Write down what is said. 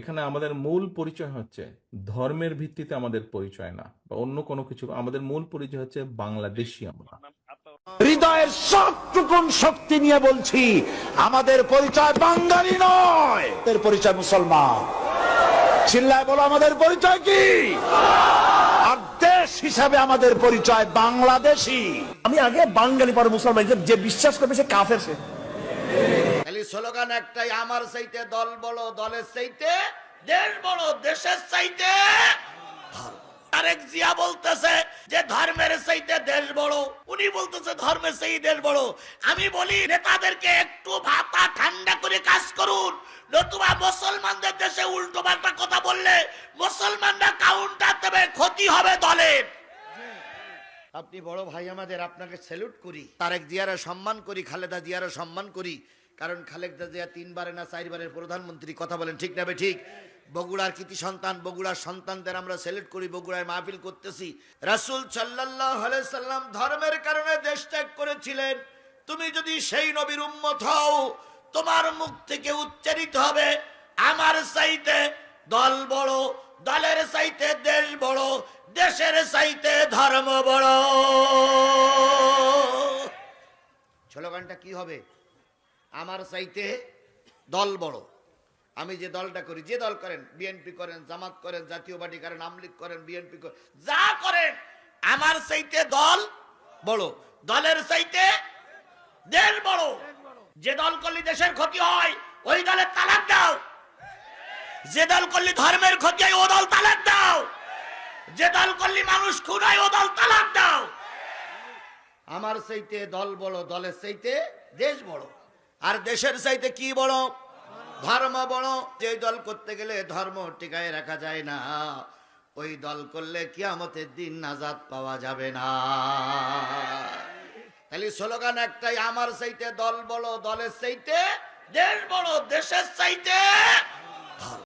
এখানে আমাদের মূল পরিচয় হচ্ছে ধর্মের ভিত্তিতে আমাদের পরিচয় না, বা অন্য কোনো কিছু। আমাদের মূল পরিচয় হচ্ছে বাংলাদেশী আমরা। হৃদয়ের সবটুকুন শক্তি নিয়ে বলছি, আমাদের পরিচয় বাঙালি নয়, আমাদের পরিচয় মুসলমান। চিল্লায় বলো, আমাদের পরিচয় কি? আর দেশ হিসাবে আমাদের পরিচয় বাংলাদেশী। আমি আগে বাঙালি পরে মুসলমান, যে বিশ্বাস করবে সে কাফের। সে খালি স্লোগান একটাই, আমার চাইতে দল বড়, দলের চাইতে দেশ বড়, দেশের চাইতে আরেক জিয়া বলতেছে যে ধর্মের চাইতে দেশ বড়, উনি বলতেছে ধর্মের চাইতে দেশ বড়। আমি বলি নেতাদেরকে একটু মাথা ঠান্ডা করে কাজ করুন, নতুবা মুসলমানদের দেশে উল্টো পাল্টা কথা বললে মুসলমানরা কাউন্টার দেবে, ক্ষতি হবে দলের। আপনি বড় ভাই আমাদের, আপনাকে স্যালুট করি, তারেক জিয়ারে সম্মান করি, খালেদা জিয়ারে সম্মান করি, কারণ খালেদা জিয়া 3 না 4 বারের প্রধানমন্ত্রী। কথা বলেন ঠিক না ঠিক? বগুড়ার কৃতি সন্তান, বগুড়ার সন্তানদের আমরা স্যালুট করি, বগুড়ায় মাহফিল করতেছি। রাসূল সাল্লাল্লাহু আলাইহি সাল্লাম ধর্মের কারণে দেশ ত্যাগ করেছিলেন। তুমি যদি সেই নবীর উম্মত হও, তোমার মুখ থেকে উচ্চারিত হবে আমার চাইতে দল বড়, দলের চাইতে দেশ বড়, দেশের চাইতে ধর্ম বড়। স্লোগানটা কি হবে? আমার চাইতে দল বড়। আমি যে দলটা করি, যে দল করেন, বিএনপি করেন, জামাত করেন, জাতীয় পার্টি করেন, আওয়ামী লীগ করেন, বিএনপি করেন, যা করেন, আমার চাইতে দল বড়, দলের চাইতে দেশ বড়। যে দল করলে দেশের ক্ষতি হয় ওই দলের তালাক দাও, যে দল করলে ধর্মের ক্ষতি হয় ও দল তালাক দাও, যে দল করলে মানুষ খুন হয় ও দল তালাক দাও। আমার চাইতে দল বড়, দলের চাইতে দেশ বড়। আর দেশের চাইতে কি বড়? ধর্ম বড়। যে দল করতে গেলে ধর্ম টিকায় রাখা যায় না, ওই দল করলে কিয়ামতের দিন নাজাত পাওয়া যাবে না। তাহলে স্লোগান একটাই, আমার চাইতে দল বড়, দলের চাইতে দেশ বড়, দেশের চাইতে